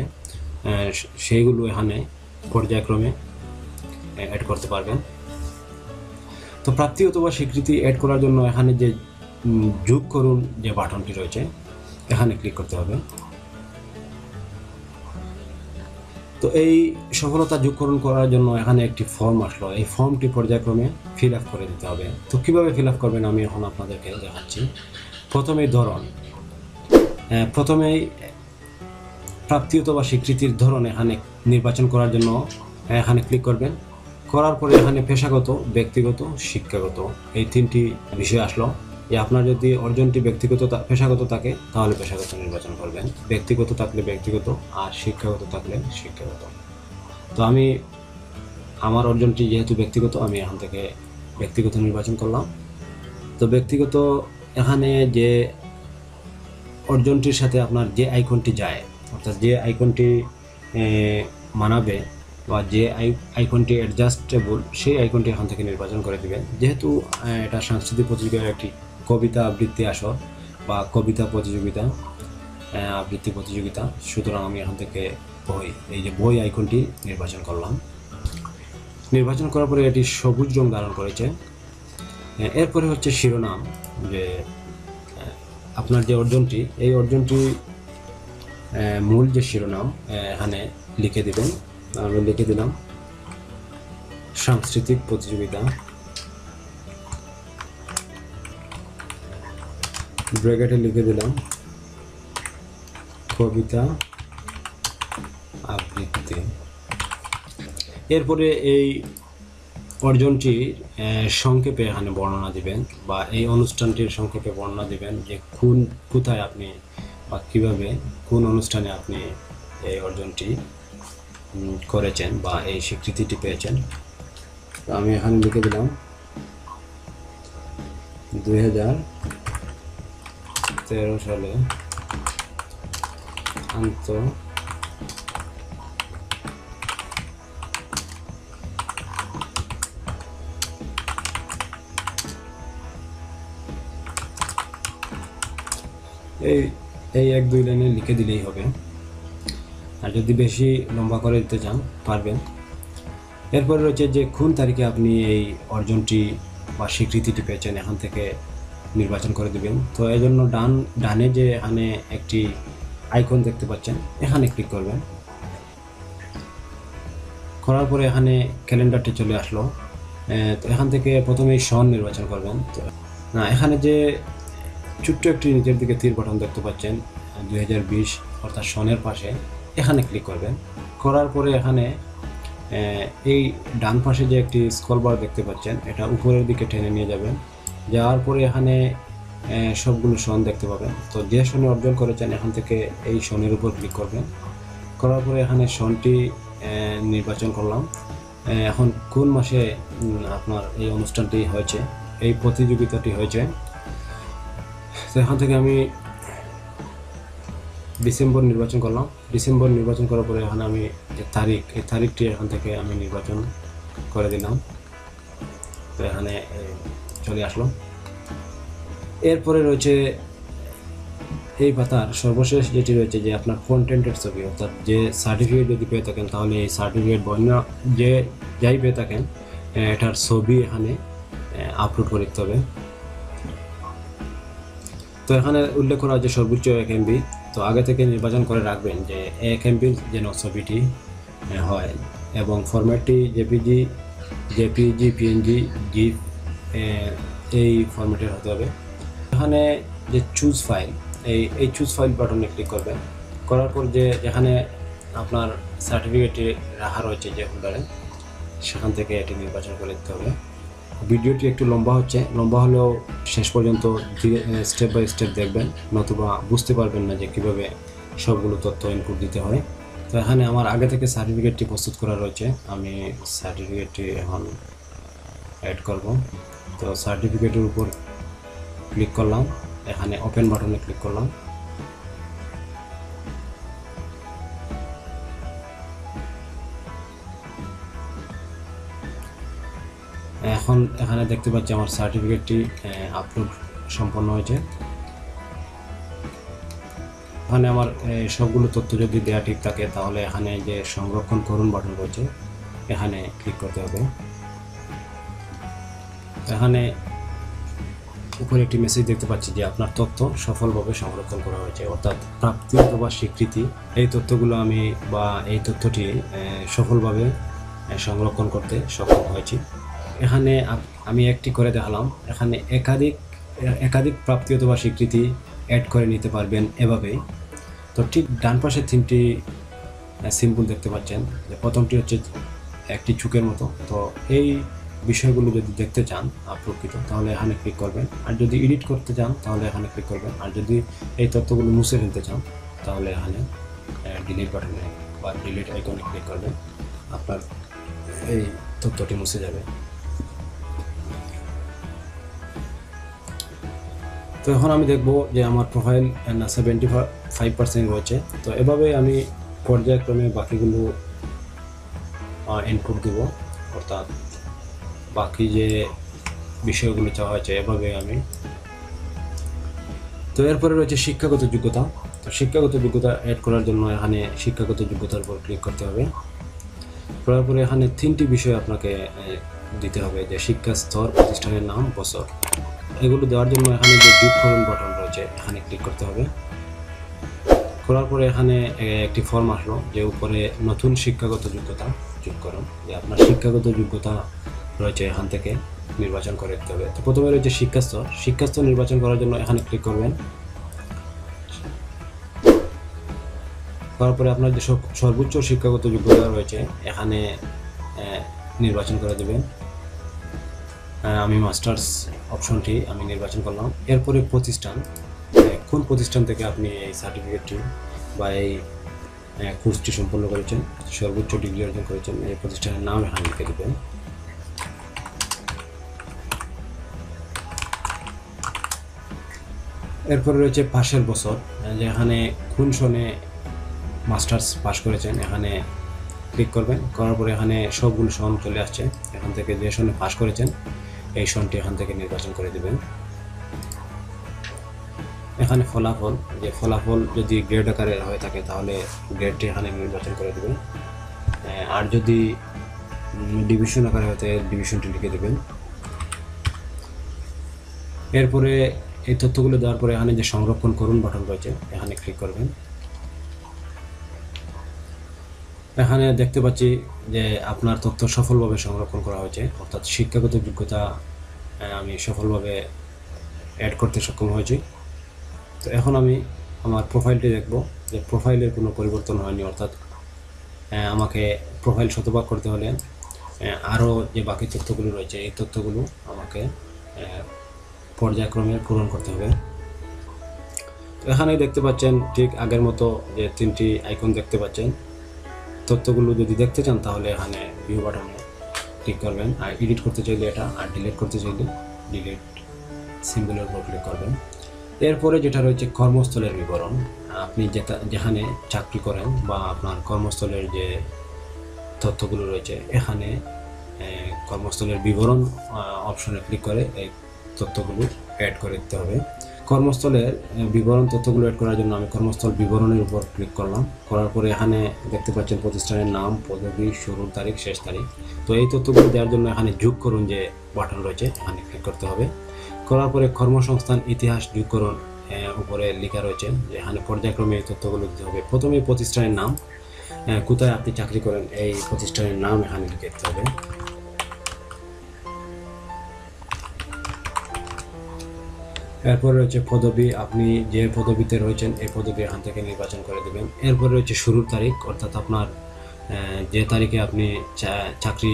সেইগুলো এখানে পর্যায়ক্রমে অ্যাড করতে পারবেন। তো প্রাপ্তি অথবা স্বীকৃতি অ্যাড করার জন্য এখানে যে যোগ করুন যে বাটনটি রয়েছে এখানে ক্লিক করতে হবে। তো এই সফলতা যোগকরণ করার জন্য এখানে একটি ফর্ম আসলো, এই ফর্মটি পর্যায়ক্রমে ফিল আপ করে দিতে হবে। তো কীভাবে ফিল আপ করবেন আমি এখন আপনাদেরকে দেখাচ্ছি। প্রথমেই ধরন, প্রথমেই প্রাপ্তি অথবা স্বীকৃতির ধরন এখানে নির্বাচন করার জন্য এখানে ক্লিক করবেন। করার পরে এখানে পেশাগত, ব্যক্তিগত, শিক্ষাগত এই তিনটি বিষয় আসলো। যে আপনার যদি অর্জনটি পেশাগত থাকে তাহলে পেশাগত নির্বাচন করবেন, ব্যক্তিগত থাকলে ব্যক্তিগত, আর শিক্ষাগত থাকলে শিক্ষাগত। তো আমি আমার অর্জনটি যেহেতু ব্যক্তিগত, আমি এখান থেকে ব্যক্তিগত নির্বাচন করলাম। তো ব্যক্তিগত এখানে যে অর্জনটির সাথে আপনার যে আইকনটি যায়, অর্থাৎ যে আইকনটি মানাবে বা যে আইকনটি অ্যাডজাস্টেবল, সেই আইকনটি এখান থেকে নির্বাচন করে দেবেন। যেহেতু এটা সাংস্কৃতিক প্রতিযোগিতার একটি কবিতা আবৃত্তি আসর বা কবিতা প্রতিযোগিতা, আবৃত্তি প্রতিযোগিতা, সুতরাং আমি এখান থেকে এই যে বই আইকনটি নির্বাচন করলাম। নির্বাচন করার পরে এটি সবুজ রং ধারণ করেছে। এরপরে হচ্ছে শিরোনাম, যে আপনার যে অর্জনটি, এই অর্জনটি মূল যে শিরোনাম এখানে লিখে দিবেন। আমি লিখে দিলাম সাংস্কৃতিক প্রতিযোগিতা, ব্র্যাকেটে লিখে দিলাম কবিতা আবৃত্তি। এরপরে এই অর্জনটির সংক্ষেপে এখানে বর্ণনা দিবেন বা এই অনুষ্ঠানটির সংক্ষেপে বর্ণনা দিবেন, যে কোথায় আপনি বা কীভাবে কোন অনুষ্ঠানে আপনি এই অর্জনটি করেছেন বা এই স্বীকৃতিটি পেয়েছেন। তো আমি এখানে লিখে দিলাম 2013 সালে এই 1-2 লাইনে লিখে দিলেই হবে। আর যদি বেশি লম্বা করে দিতে চান পারবেন। এরপরে রয়েছে যে কোন তারিখে আপনি এই অর্জনটি বা স্বীকৃতিটি পেয়েছেন, এখান থেকে নির্বাচন করে দেবেন। তো এই জন্য ডানে যে এখানে একটি আইকন দেখতে পাচ্ছেন, এখানে ক্লিক করবেন। করার পরে এখানে ক্যালেন্ডারটি চলে আসলো। তো এখান থেকে প্রথমেই সন নির্বাচন করবেন। তো না, এখানে যে ছোট্ট একটি নিচের দিকে তীর বাটন দেখতে পাচ্ছেন 2020, অর্থাৎ সনের পাশে, এখানে ক্লিক করবেন। করার পরে এখানে এই ডান পাশে যে একটি স্ক্রল বার দেখতে পাচ্ছেন, এটা উপরের দিকে টেনে নিয়ে যাবেন। যাওয়ার পরে এখানে সবগুলো সন দেখতে পাবেন। তো যে সনে অর্জন করেছেন এখান থেকে এই সনের উপর ক্লিক করবেন। করার পরে এখানে সনটি নির্বাচন করলাম। এখন কোন মাসে আপনার এই অনুষ্ঠানটি হয়েছে, এই প্রতিযোগিতাটি হয়েছে, তো এখান থেকে আমি ডিসেম্বর নির্বাচন করলাম। ডিসেম্বর নির্বাচন করার পরে এখানে আমি যে তারিখ, এই তারিখটি এখান থেকে আমি নির্বাচন করে দিলাম। তো এখানে চলে আসলো। এরপরে রয়েছে এই পাতার সর্বশেষ যেটি রয়েছে, যে আপনার কন্টেন্টের ছবি, অর্থাৎ যে সার্টিফিকেট যদি পেয়ে থাকেন তাহলে এই সার্টিফিকেট যাই পেয়ে থাকেন এটার ছবি এখানে আপলোড করে দিতে হবে। তো এখানে উল্লেখ করা হচ্ছে সর্বোচ্চ 1 MB। তো আগে থেকে নির্বাচন করে রাখবেন যে 1 MB যেন ছবিটি হয়, এবং ফরম্যাটটি জেপিজি, পিএনজি, জিপ এই ফরম্যাটের হতে হবে। এখানে যে চুজ ফাইল, এই চুজ ফাইল বাটনে ক্লিক করবেন। করার পর যেখানে আপনার সার্টিফিকেটটি রাখা রয়েছে যে হোল্ডারে, সেখান থেকে এটি নির্বাচন করে দিতে হবে। ভিডিওটি একটু লম্বা হচ্ছে, লম্বা হলেও শেষ পর্যন্ত স্টেপ বাই স্টেপ দেখবেন, নতুবা বুঝতে পারবেন না যে কীভাবে সবগুলো তথ্য ইনপুট দিতে হয়। তো এখানে আমার আগে থেকে সার্টিফিকেটটি প্রস্তুত করা রয়েছে, আমি সার্টিফিকেটটি এখন অ্যাড করব। তো সার্টিফিকেটের উপর ক্লিক করলাম, এখানে ওপেন বাটনে ক্লিক করলাম। এখন এখানে দেখতে পাচ্ছি আমার সার্টিফিকেটটি আপলোড সম্পন্ন হয়েছে। এখানে আমার সবগুলো তথ্য যদি দেওয়া ঠিক থাকে, তাহলে এখানে যে সংরক্ষণ করুন বাটন রয়েছে, এখানে ক্লিক করতে হবে। এখানে উপরে একটি মেসেজ দেখতে পাচ্ছি যে আপনার তথ্য সফলভাবে সংরক্ষণ করা হয়েছে, অর্থাৎ প্রাপ্তি অথবা স্বীকৃতি। এই তথ্যগুলো এই তথ্যটি সফলভাবে সংরক্ষণ করতে সক্ষম হয়েছি। এখানে আমি একটি করে দেখালাম, এখানে একাধিক প্রাপ্তি অথবা স্বীকৃতি অ্যাড করে নিতে পারবেন এভাবেই। তো ঠিক ডান পাশের তিনটি সিম্বল দেখতে পাচ্ছেন, যে প্রথমটি হচ্ছে একটি চুকের মতো। তো এই বিষয়গুলো যদি দেখতে চান প্রকৃত, তাহলে এখানে ক্লিক করবেন। আর যদি এডিট করতে চান, তাহলে এখানে ক্লিক করবেন। আর যদি এই তথ্যগুলো মুছে ফেলতে চান, তাহলে এখানে ডিলিট বাটনে বা ডিলিট আইকনে ক্লিক করবেন, আপনার এই তথ্যটি মুছে যাবে। তো এখন আমি দেখব যে আমার প্রোফাইল 75% রয়েছে। তো এভাবে আমি পর্যায়ক্রমে বাকিগুলো ইনপুট দেব, অর্থাৎ বাকি যে বিষয়গুলো চাওয়া হয়েছে এভাবে আমি। তো এরপরে রয়েছে শিক্ষাগত যোগ্যতা। তো শিক্ষাগত যোগ্যতা অ্যাড করার জন্য এখানে শিক্ষাগত যোগ্যতার উপর ক্লিক করতে হবে। করার পরে এখানে 3টি বিষয় আপনাকে দিতে হবে, যে শিক্ষা স্তর, প্রতিষ্ঠানের নাম, বছর। এগুলো দেওয়ার জন্য এখানে যে যোগকরণ বাটন রয়েছে, এখানে ক্লিক করতে হবে। করার পরে এখানে একটি ফর্ম আসলো, যে উপরে নতুন শিক্ষাগত যোগ্যতা যোগ করুন, যে আপনার শিক্ষাগত যোগ্যতা রয়েছে এখান থেকে নির্বাচন করে দিতে হবে। তো প্রথমে রয়েছে শিক্ষাস্তর নির্বাচন করার জন্য এখানে ক্লিক করবেন। করার পরে আপনার যে সর্বোচ্চ শিক্ষাগত যোগ্যতা রয়েছে এখানে নির্বাচন করে দেবেন। আমি মাস্টার্স অপশনটি আমি নির্বাচন করলাম। এরপরে প্রতিষ্ঠান, কোন প্রতিষ্ঠান থেকে আপনি এই সার্টিফিকেটটি বা এই কোর্সটি সম্পন্ন করেছেন, সর্বোচ্চ ডিগ্রি অর্জন করেছেন, এই প্রতিষ্ঠানের নাম এখানে লিখে দেবেন। এরপরে রয়েছে পাশের বছর, যেখানে কোন সনে মাস্টার্স পাস করেছেন, এখানে ক্লিক করবেন। করার পরে এখানে সবগুলো সন চলে আসছে, এখান থেকে যে সনে পাস করেছেন এই সনটি এখান থেকে নির্বাচন করে দেবেন। এখানে ফলাফল যদি গ্রেড আকারে হয়ে থাকে, তাহলে গ্রেডটি এখানে নির্বাচন করে দেবেন। আর যদি ডিভিশন আকারে হয়ে থাকে, ডিভিশনটি লিখে দেবেন। এরপরে এই তথ্যগুলো দেওয়ার পরে এখানে যে সংরক্ষণ করুন বাটন রয়েছে, এখানে ক্লিক করবেন। এখানে দেখতে পাচ্ছি যে আপনার তথ্য সফলভাবে সংরক্ষণ করা হয়েছে, অর্থাৎ শিক্ষাগত যোগ্যতা আমি সফলভাবে অ্যাড করতে সক্ষম হয়েছি। তো এখন আমি আমার প্রোফাইলটি দেখব, যে প্রোফাইলের কোনো পরিবর্তন হয়নি, অর্থাৎ আমাকে প্রোফাইল শতভাগ করতে হলে আরও যে বাকি তথ্যগুলো রয়েছে এই তথ্যগুলো আমাকে পর্যায়ক্রমে পূরণ করতে হবে। তো এখানে দেখতে পাচ্ছেন ঠিক আগের মতো যে 3টি আইকন দেখতে পাচ্ছেন। তথ্যগুলো যদি দেখতে চান, তাহলে এখানে ভিউ বাটনে ক্লিক করবেন। আর এডিট করতে চাইলে এটা, আর ডিলিট করতে চাইলে ডিলিট সিম্বলের উপর ক্লিক করবেন। এরপরে যেটা রয়েছে কর্মস্থলের বিবরণ, আপনি যেখানে চাকরি করেন বা আপনার কর্মস্থলের যে তথ্যগুলো রয়েছে, এখানে কর্মস্থলের বিবরণ অপশনে ক্লিক করে এই তথ্যগুলো অ্যাড করে দিতে হবে। কর্মস্থলের বিবরণ তথ্যগুলো অ্যাড করার জন্য আমি কর্মস্থল বিবরণের উপর ক্লিক করলাম। করার পরে এখানে দেখতে পাচ্ছেন প্রতিষ্ঠানের নাম, পদবি, শুরুর তারিখ, শেষ তারিখ। তো এই তথ্যগুলো দেওয়ার জন্য এখানে যোগ করুন যে বাটন রয়েছে, এখানে ক্লিক করতে হবে। করার পরে কর্মসংস্থান ইতিহাস যোগ করুন উপরে লেখা রয়েছে যে এখানে পর্যায়ক্রমে এই তথ্যগুলো দিতে হবে। প্রথমে প্রতিষ্ঠানের নাম, কোথায় আপনি চাকরি করেন এই প্রতিষ্ঠানের নাম এখানে লিখে দিতে হবে। এরপর রয়েছে পদবি, আপনি যে পদবিতে রয়েছেন এই পদবি এখান থেকে নির্বাচন করে দেবেন। এরপর রয়েছে শুরুর তারিখ, অর্থাৎ আপনার যে তারিখে আপনি চাকরি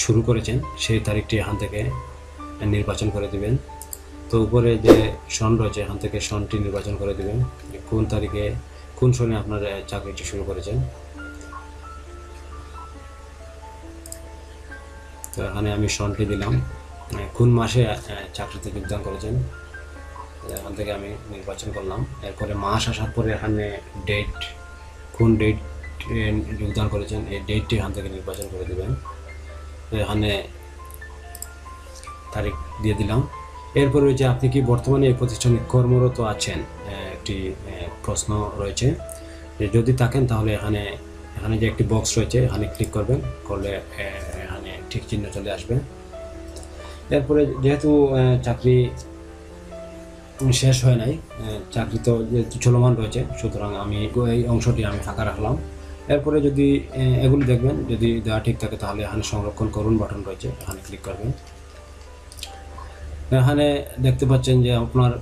শুরু করেছেন সেই তারিখটি এখান থেকে নির্বাচন করে দিবেন। তো উপরে যে সন রয়েছে এখান থেকে সনটি নির্বাচন করে দিবেন, কোন তারিখে কোন সনে আপনার চাকরিটি শুরু করেছেন। তো এখানে আমি সনটি দিলাম, কোন মাসে চাকরিতে যোগদান করেছেন এখান থেকে আমি নির্বাচন করলাম। এরপরে মাস আসার পরে এখানে ডেট, কোন ডেট যোগদান করেছেন এই ডেটটি এখান থেকে নির্বাচন করে দেবেন। তো এখানে তারিখ দিয়ে দিলাম। এরপর রয়েছে আপনি কি বর্তমানে এই প্রতিষ্ঠানে কর্মরত আছেন, একটি প্রশ্ন রয়েছে। যদি থাকেন তাহলে এখানে যে একটি বক্স রয়েছে এখানে ক্লিক করবেন, করলে এখানে ঠিক চিহ্ন চলে আসবে। এরপরে যেহেতু চাকরি শেষ হয় নাই, চাকরি তো যেহেতু চলমান রয়েছে, সুতরাং আমি এই অংশটি আমি ফাঁকা রাখলাম। এরপরে যদি এগুলো দেখবেন, যদি দেওয়া ঠিক থাকে তাহলে এখানে সংরক্ষণ করুন বাটন রয়েছে, এখানে ক্লিক করবেন। এখানে দেখতে পাচ্ছেন যে আপনার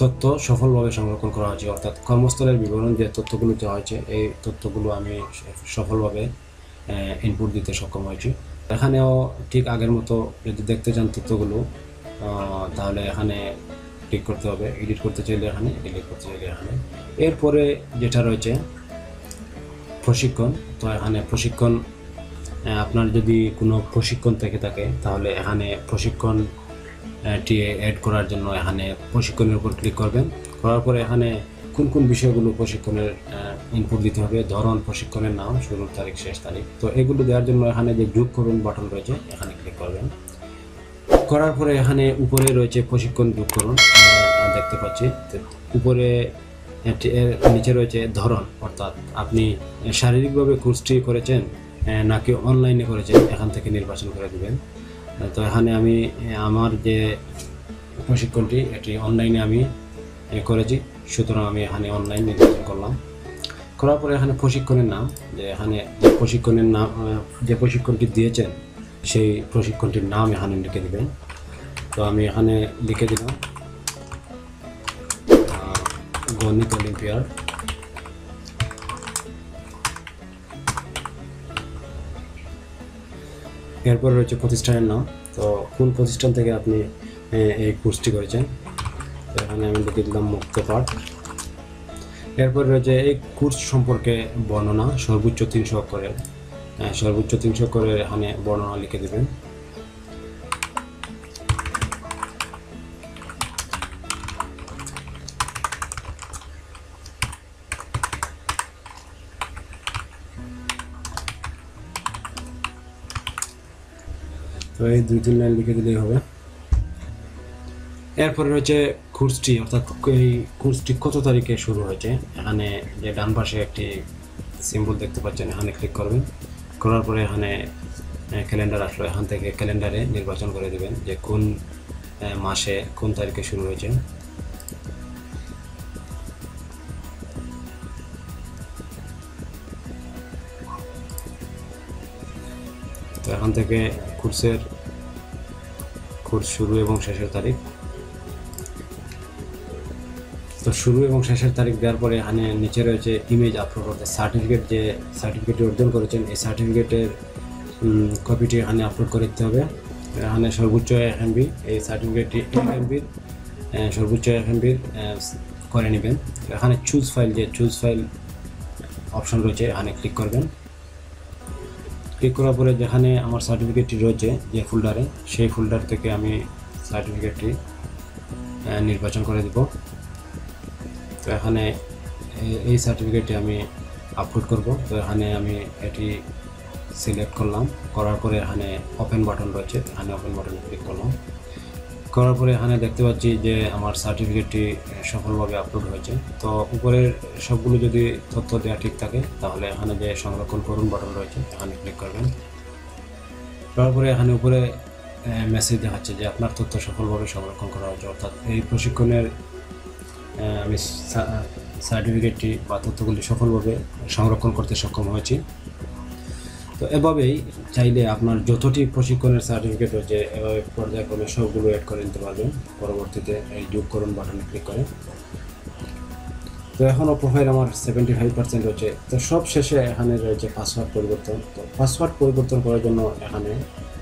তথ্য সফলভাবে সংরক্ষণ করা হয়েছে, অর্থাৎ কর্মস্থলের বিবরণ যে তথ্যগুলো দেওয়া হয়েছে এই তথ্যগুলো আমি সফলভাবে ইনপুট দিতে সক্ষম হয়েছি। এখানেও ঠিক আগের মতো যদি দেখতে চান তথ্যগুলো তাহলে এখানে ক্লিক করতে হবে, এডিট করতে চাইলে এখানে, ডিলিট করতে চাইলে এখানে। এরপরে যেটা রয়েছে প্রশিক্ষণ, তো এখানে প্রশিক্ষণ, আপনার যদি কোনো প্রশিক্ষণ থেকে থাকে তাহলে এখানে প্রশিক্ষণটি অ্যাড করার জন্য এখানে প্রশিক্ষণের উপর ক্লিক করবেন। করার পরে এখানে কোন কোন বিষয়গুলো প্রশিক্ষণের ইনপুট দিতে হবে, ধরন, প্রশিক্ষণের নাম, শুরুর তারিখ, শেষ তারিখ। তো এগুলো দেওয়ার জন্য এখানে যে যোগ করুন বাটন রয়েছে এখানে ক্লিক করবেন। করার পরে এখানে উপরে রয়েছে প্রশিক্ষণ যোগ করুন, দেখতে পাচ্ছি। উপরে নিচে রয়েছে ধরন, অর্থাৎ আপনি শারীরিকভাবে কোর্সটি করেছেন নাকি অনলাইনে করেছেন এখান থেকে নির্বাচন করে দেবেন। তো এখানে আমি আমার যে প্রশিক্ষণটি এটি অনলাইনে আমি করেছি, সুতরাং আমি এখানে অনলাইন নির্বাচন করলাম। করার পরে এখানে প্রশিক্ষণের নাম, যে এখানে যে প্রশিক্ষণের নাম, যে প্রশিক্ষণটি দিয়েছেন সেই প্রশিক্ষণটির নাম এখানে লিখে দেবেন। তো আমি এখানে লিখে দিলাম গণিত অলিম্পিয়াড। এরপর রয়েছে প্রতিষ্ঠানের নাম, তো কোন প্রতিষ্ঠান থেকে আপনি এই কোর্সটি করেছেন, তো এখানে আমি লিখে দিলাম মুক্তপাঠ। এরপর রয়েছে এই কোর্স সম্পর্কে বর্ণনা, সর্বোচ্চ 300 অক্ষরের, সর্বোচ্চ 300 অক্ষরের এখানে বর্ণনা লিখে দেবেন। তো এই 2-3 লাইন লিখে দিলেই হবে। এরপরে রয়েছে কোর্সটি, অর্থাৎ এই কোর্সটি কত তারিখে শুরু হয়েছে, এখানে যে ডান পাশে একটি সিম্বল দেখতে পাচ্ছেন এখানে ক্লিক করবেন। করার পরে এখানে ক্যালেন্ডার আসলো, এখান থেকে ক্যালেন্ডারে নির্বাচন করে দেবেন যে কোন মাসে কোন তারিখে শুরু হয়েছে। তো এখান থেকে কোর্স শুরু এবং শেষের তারিখ, তো শুরু এবং শেষের তারিখ দেওয়ার পরে এখানে নিচে রয়েছে ইমেজ আপলোড, অর্থাৎ সার্টিফিকেট, যে সার্টিফিকেটটি অর্জন করেছেন এই সার্টিফিকেটের কপিটি এখানে আপলোড করে দিতে হবে। এখানে সর্বোচ্চ 1 MB, এই সার্টিফিকেটটি 1 MB সর্বোচ্চ 1 MB করে নেবেন। এখানে চুজ ফাইল, যে চুজ ফাইল অপশন রয়েছে এখানে ক্লিক করবেন। ক্লিক করার পরে যেখানে আমার সার্টিফিকেটটি রয়েছে যে ফোল্ডারে, সেই ফোল্ডার থেকে আমি সার্টিফিকেটটি নির্বাচন করে দেব। তো এখানে এই সার্টিফিকেটটি আমি আপলোড করব। তো এখানে আমি এটি সিলেক্ট করলাম, করার পরে এখানে ওপেন বাটন রয়েছে, এখানে ওপেন বাটনে ক্লিক করলাম। করার পরে এখানে দেখতে পাচ্ছি যে আমার সার্টিফিকেটটি সফলভাবে আপলোড হয়েছে। তো উপরের সবগুলো যদি তথ্য দেওয়া ঠিক থাকে তাহলে এখানে যে সংরক্ষণ করুন বাটন রয়েছে এখানে ক্লিক করবেন। করার পরে এখানে উপরে মেসেজ দেখাচ্ছে যে আপনার তথ্য সফলভাবে সংরক্ষণ করা হয়েছে, অর্থাৎ এই প্রশিক্ষণের আমি সার্টিফিকেটটি বা তথ্যগুলি সফলভাবে সংরক্ষণ করতে সক্ষম হয়েছি। তো এভাবেই চাইলে আপনার যতটি প্রশিক্ষণের সার্টিফিকেট রয়েছে এভাবে পর্যায়ক্রমে সবগুলো অ্যাড করে নিতে পারবেন পরবর্তীতে এই যোগ করুন বাটনে ক্লিক করে। তো এখনও প্রোফাইল আমার 75% রয়েছে। তো সব শেষে এখানে রয়েছে পাসওয়ার্ড পরিবর্তন। তো পাসওয়ার্ড পরিবর্তন করার জন্য এখানে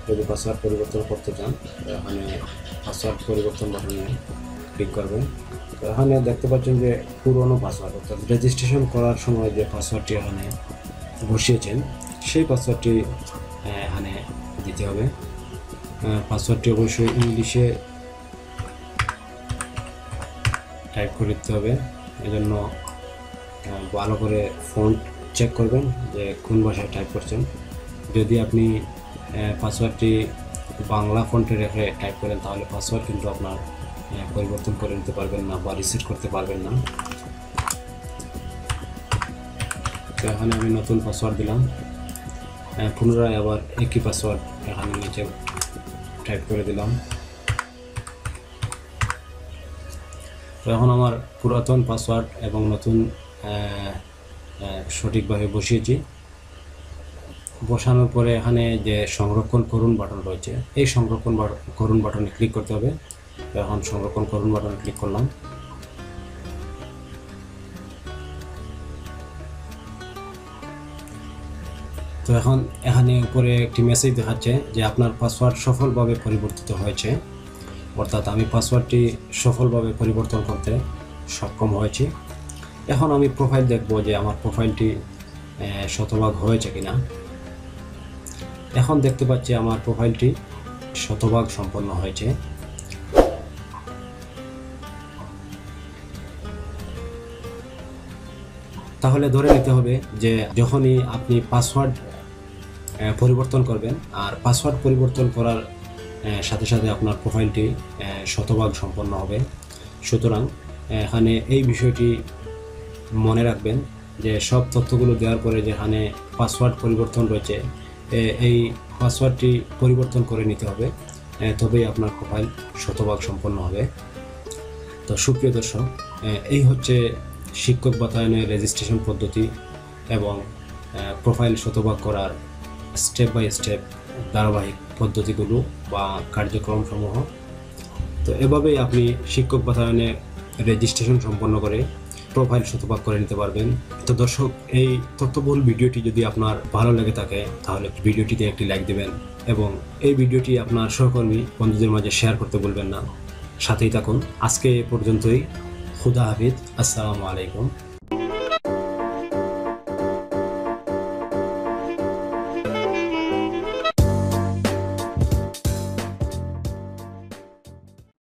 যদি পাসওয়ার্ড পরিবর্তন করতে চান এখানে পাসওয়ার্ড পরিবর্তন বাটনে ক্লিক করবেন। তো এখানে দেখতে পাচ্ছেন যে পুরনো পাসওয়ার্ড অর্থাৎ রেজিস্ট্রেশন করার সময় যে পাসওয়ার্ডটি এখানে বসিয়েছেন সেই পাসওয়ার্ডটি এখানে দিতে হবে। পাসওয়ার্ডটি অবশ্যই ইংলিশে টাইপ করে দিতে হবে। এজন্য ভালো করে ফন্ট চেক করবেন যে কোন ভাষায় টাইপ করছেন। যদি আপনি পাসওয়ার্ডটি বাংলা ফন্টে রেখে টাইপ করেন তাহলে পাসওয়ার্ড কিন্তু আপনার পরিবর্তন করে নিতে পারবেন না বা রিসেট করতে পারবেন না। তো এখানে আমি নতুন পাসওয়ার্ড দিলাম। পুনরায় আবার একই পাসওয়ার্ড এখানে নিচে টাইপ করে দিলাম। তো এখন আমার পুরাতন পাসওয়ার্ড এবং নতুন সঠিকভাবে বসিয়েছি। বসানোর পরে এখানে যে সংরক্ষণ করুন বাটন রয়েছে এই সংরক্ষণ করুন বাটনে ক্লিক করতে হবে। তো এখন সংরক্ষণ করুন বাটনে ক্লিক করলাম। তো এখন এখানে উপরে একটি মেসেজ দেখাচ্ছে যে আপনার পাসওয়ার্ড সফলভাবে পরিবর্তিত হয়েছে, অর্থাৎ আমি পাসওয়ার্ডটি সফলভাবে পরিবর্তন করতে সক্ষম হয়েছি। এখন আমি প্রোফাইল দেখব যে আমার প্রোফাইলটি শতভাগ হয়েছে কিনা। এখন দেখতে পাচ্ছি আমার প্রোফাইলটি শতভাগ সম্পন্ন হয়েছে। তাহলে ধরে নিতে হবে যে যখনই আপনি পাসওয়ার্ড পরিবর্তন করবেন আর পাসওয়ার্ড পরিবর্তন করার সাথে সাথে আপনার প্রোফাইলটি শতভাগ সম্পন্ন হবে। সুতরাং এখানে এই বিষয়টি মনে রাখবেন যে সব তথ্যগুলো দেওয়ার পরে যেখানে পাসওয়ার্ড পরিবর্তন রয়েছে এই পাসওয়ার্ডটি পরিবর্তন করে নিতে হবে, তবেই আপনার প্রোফাইল শতভাগ সম্পন্ন হবে। তো সুপ্রিয় দর্শক, এই হচ্ছে শিক্ষক বাতায়নের রেজিস্ট্রেশন পদ্ধতি এবং প্রোফাইল শতভাগ করার স্টেপ বাই স্টেপ ধারাবাহিক পদ্ধতিগুলো বা কার্যক্রমসমূহ। তো এভাবেই আপনি শিক্ষক বাতায়নে রেজিস্ট্রেশন সম্পন্ন করে প্রোফাইল শতভাগ করে নিতে পারবেন। তো দর্শক, এই তথ্যবহুল ভিডিওটি যদি আপনার ভালো লেগে থাকে তাহলে ভিডিওটিতে একটি লাইক দেবেন এবং এই ভিডিওটি আপনার সহকর্মী বন্ধুদের মাঝে শেয়ার করতে ভুলবেন না। সাথেই থাকুন। আজকে এ পর্যন্তই। খুদা হাফিজ। আসসালামু আলাইকুম।